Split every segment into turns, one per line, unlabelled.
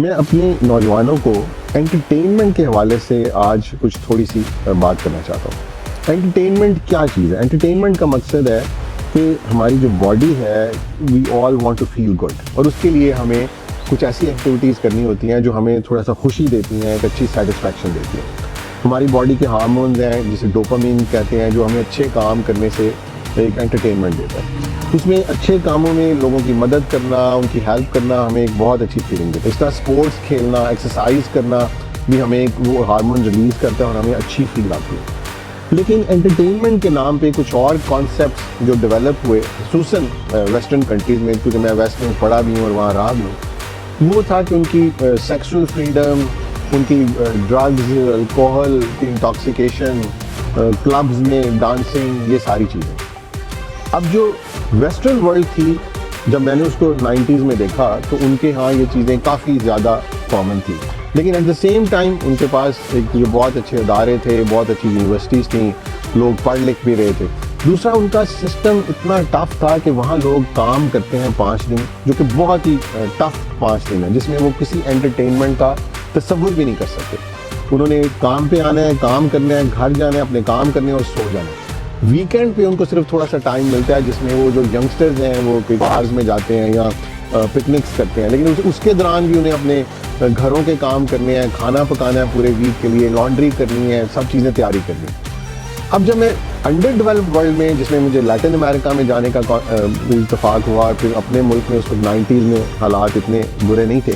میں اپنے نوجوانوں کو انٹرٹینمنٹ کے حوالے سے آج کچھ تھوڑی سی بات کرنا چاہتا ہوں۔ انٹرٹینمنٹ کیا چیز ہے؟ انٹرٹینمنٹ کا مقصد ہے کہ ہماری جو باڈی ہے we all want to feel good, اور اس کے لیے ہمیں کچھ ایسی ایکٹیویٹیز کرنی ہوتی ہیں جو ہمیں تھوڑا سا خوشی دیتی ہیں، ایک اچھی سیٹسفیکشن دیتی ہیں۔ ہماری باڈی کے ہارمونز ہیں جسے ڈوپامین کہتے ہیں، جو ہمیں اچھے کام کرنے سے ایک انٹرٹینمنٹ دیتا ہے۔ اس میں اچھے کاموں میں لوگوں کی مدد کرنا، ان کی ہیلپ کرنا ہمیں ایک بہت اچھی فیلنگ دیتا ہے۔ اس طرح اسپورٹس کھیلنا، ایکسرسائز کرنا بھی ہمیں ایک وہ ہارمون ریلیز کرتا ہے اور ہمیں اچھی فیل آتی ہے۔ لیکن انٹرٹینمنٹ کے نام پہ کچھ اور کانسیپٹس جو ڈیولپ ہوئے، خصوصاً ویسٹرن کنٹریز میں، کیونکہ میں ویسٹ میں پڑھا بھی ہوں اور وہاں رہا بھی ہوں، وہ تھا کہ ان کی سیکسول فریڈم، ان کی ڈرگز، الکوہل کی انٹاکسیکیشن، کلبز میں ڈانسنگ، یہ ساری چیزیں۔ اب جو ویسٹرن ورلڈ تھی، جب میں نے اس کو 90s میں دیکھا تو ان کے ہاں یہ چیزیں کافی زیادہ کامن تھی، لیکن ایٹ دا سیم ٹائم ان کے پاس ایک جو بہت اچھے ادارے تھے، بہت اچھی یونیورسٹیز تھیں، لوگ پڑھ لکھ بھی رہے تھے۔ دوسرا، ان کا سسٹم اتنا ٹف تھا کہ وہاں لوگ کام کرتے ہیں 5 دن، جو کہ بہت ہی ٹف 5 دن ہے، جس میں وہ کسی انٹرٹینمنٹ کا تصور بھی نہیں کر سکتے۔ انہوں نے کام پہ آنا ہے، کام کرنا ہے، گھر جانا ہے، اپنے کام کرنے اور سو جانا ہے۔ ویکینڈ پہ ان کو صرف تھوڑا سا ٹائم ملتا ہے جس میں وہ جو ینگسٹرز ہیں وہ کوئی بارز میں جاتے ہیں یا پکنکس کرتے ہیں، لیکن اس کے دوران بھی انہیں اپنے گھروں کے کام کرنے ہیں، کھانا پکانا ہے پورے ویک کے لیے، لانڈری کرنی ہے، سب چیزیں تیاری کرنی ہے۔ اب جب میں انڈر ڈیولپڈ ورلڈ میں، جس میں مجھے لیٹن امریکہ میں جانے کا اتفاق ہوا، پھر اپنے ملک میں اس وقت 90s میں حالات اتنے برے نہیں تھے،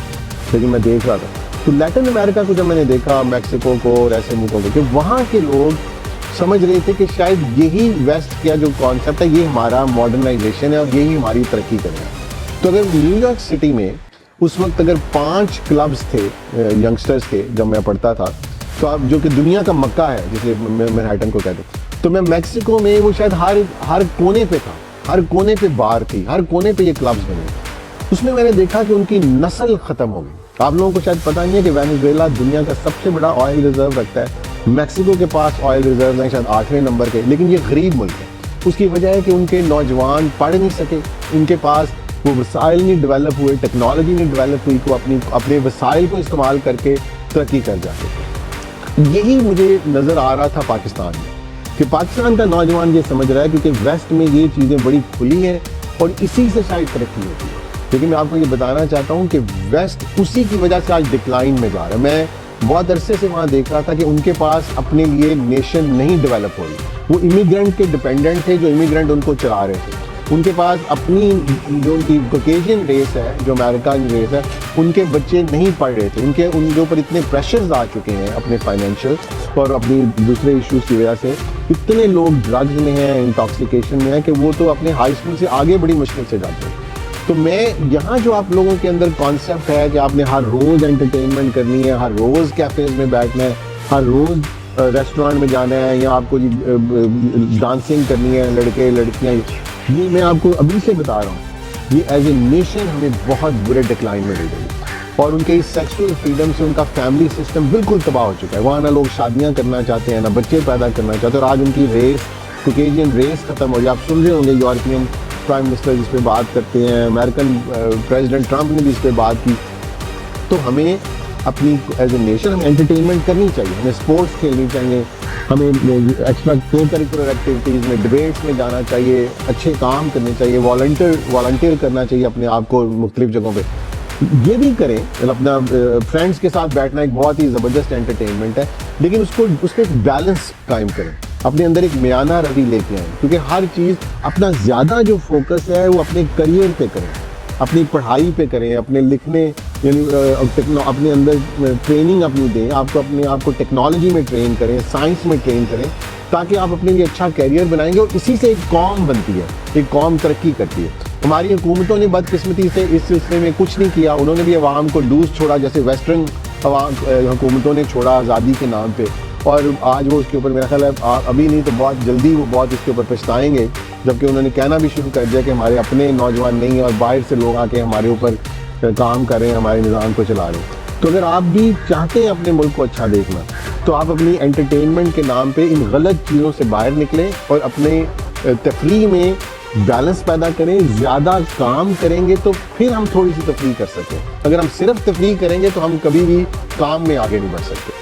لیکن میں دیکھ رہا تھا، تو لیٹن امریکہ کو جب میں نے دیکھا، میکسیکو کو اور ایسے ملکوں کو، کہ وہاں کے لوگ سمجھ رہے تھے کہ شاید یہی ویسٹ کا جو کانسیپٹ ہے یہ ہمارا ماڈرنائزیشن ہے اور یہی ہماری ترقی کرنا ہے۔ تو اگر نیو یارک سٹی میں اس وقت اگر 5 کلبز تھے ینگسٹرز کے جب میں پڑھتا تھا، تو اب جو کہ دنیا کا مکہ ہے جسے مینہٹن کو کہتے ہیں، تو میں میکسیکو میں وہ شاید ہر کونے پہ تھا، ہر کونے پہ بار تھی، ہر کونے پہ یہ کلبز بنے۔ اس میں نے دیکھا کہ ان کی نسل ختم ہو گئی۔ آپ لوگوں کو شاید پتہ نہیں ہے کہ وینزویلا دنیا کا سب سے بڑا آئل ریزرو رکھتا ہے۔ میکسیکو کے پاس آئل ریزرو ہیں شاید 8ویں نمبر کے، لیکن یہ غریب ملک ہے۔ اس کی وجہ ہے کہ ان کے نوجوان پڑھ نہیں سکے، ان کے پاس وہ وسائل نہیں ڈیولپ ہوئے، ٹیکنالوجی نہیں ڈیولپ ہوئی کہ وہ اپنے وسائل کو استعمال کر کے ترقی کر جاتے۔ یہی مجھے نظر آ رہا تھا پاکستان میں، کہ پاکستان کا نوجوان یہ سمجھ رہا ہے کیونکہ ویسٹ میں یہ چیزیں بڑی کھلی ہیں اور اسی سے شاید ترقی ہوتی ہے، لیکن میں آپ کو یہ بتانا چاہتا ہوں کہ ویسٹ اسی کی وجہ سے آج ڈکلائن میں جا رہا ہے۔ میں بہت عرصے سے وہاں دیکھ رہا تھا کہ ان کے پاس اپنے لیے نیشن نہیں ڈیولپ ہو رہی، وہ امیگرینٹ کے ڈیپینڈنٹ تھے، جو امیگرینٹ ان کو چلا رہے تھے۔ ان کے پاس اپنی جو ان کی کوکیشین ریس ہے، جو امریکن ریس ہے، ان کے بچے نہیں پڑھ رہے تھے، ان کے اوپر اتنے پریشرز آ چکے ہیں اپنے فائنینشیل اور اپنی دوسرے ایشوز کی وجہ سے، اتنے لوگ ڈرگز میں ہیں، انٹاکسیکیشن میں ہیں، کہ وہ تو اپنے ہائی اسکول سے آگے بڑی مشکل سے جاتے ہیں۔ تو میں یہاں جو آپ لوگوں کے اندر کانسیپٹ ہے کہ آپ نے ہر روز انٹرٹینمنٹ کرنی ہے، ہر روز کیفیز میں بیٹھنا ہے، ہر روز ریسٹورینٹ میں جانا ہے، یا آپ کو ڈانسنگ کرنی ہے، لڑکے لڑکیاں، یہ میں آپ کو ابھی سے بتا رہا ہوں، یہ ایز اے نیشن ہمیں بہت برے ڈکلائن میں لے گئی، اور ان کے اس سیکسول فریڈم سے ان کا فیملی سسٹم بالکل تباہ ہو چکا ہے۔ وہاں نہ لوگ شادیاں کرنا چاہتے ہیں، نہ بچے پیدا کرنا چاہتے ہیں، اور آج ان کی ریس، کوکیشین ریس ختم ہو گئی۔ آپ سن رہے ہوں گے یورپین پرائم منسٹر جس پہ بات کرتے ہیں، امریکن پریزیڈنٹ ٹرمپ نے بھی اس پہ بات کی۔ تو ہمیں اپنی ایز اے نیشن ہمیں انٹرٹینمنٹ کرنی چاہیے، ہمیں اسپورٹس کھیلنی چاہیے، ہمیں ایکسٹرا کو کریکولر ایکٹیویٹیز میں، ڈبیٹس میں جانا چاہیے، اچھے کام کرنے چاہیے، والنٹیئر کرنا چاہیے اپنے آپ کو مختلف جگہوں پہ۔ یہ بھی کریں، اپنا فرینڈس کے ساتھ بیٹھنا ایک بہت ہی زبردست انٹرٹینمنٹ ہے، لیکن اس پہ ایک بیلنس قائم کریں، اپنے اندر ایک میانہ روی لے کے آئیں، کیونکہ ہر چیز اپنا زیادہ جو فوکس ہے وہ اپنے کریئر پہ کریں، اپنی پڑھائی پہ کریں، اپنے لکھنے، یعنی اپنے اندر ٹریننگ اپنی دیں، آپ کو اپنے آپ کو ٹیکنالوجی میں ٹرین کریں، سائنس میں ٹرین کریں، تاکہ آپ اپنے لیے اچھا کیریئر بنائیں گے، اور اسی سے ایک قوم بنتی ہے، ایک قوم ترقی کرتی ہے۔ ہماری حکومتوں نے بدقسمتی سے اس سلسلے میں کچھ نہیں کیا، انہوں نے بھی عوام کو لوز چھوڑا، جیسے ویسٹرن حکومتوں نے چھوڑا آزادی کے نام پہ، اور آج وہ اس کے اوپر میرا خیال ہے ابھی نہیں تو بہت جلدی وہ بہت اس کے اوپر پچھتائیں گے، جبکہ انہوں نے کہنا بھی شروع کر دیا کہ ہمارے اپنے نوجوان نہیں ہیں اور باہر سے لوگ آ کے ہمارے اوپر کام کر رہے ہیں، ہمارے نظام کو چلا رہے ہیں۔ تو اگر آپ بھی چاہتے ہیں اپنے ملک کو اچھا دیکھنا، تو آپ اپنی انٹرٹینمنٹ کے نام پہ ان غلط چیزوں سے باہر نکلیں اور اپنے تفریح میں بیلنس پیدا کریں, زیادہ کام کریں گے تو پھر ہم تھوڑی سی تفریح کر سکیں. اگر ہم صرف تفریح کریں گے تو ہم کبھی بھی کام میں آگے نہیں بڑھ سکتے.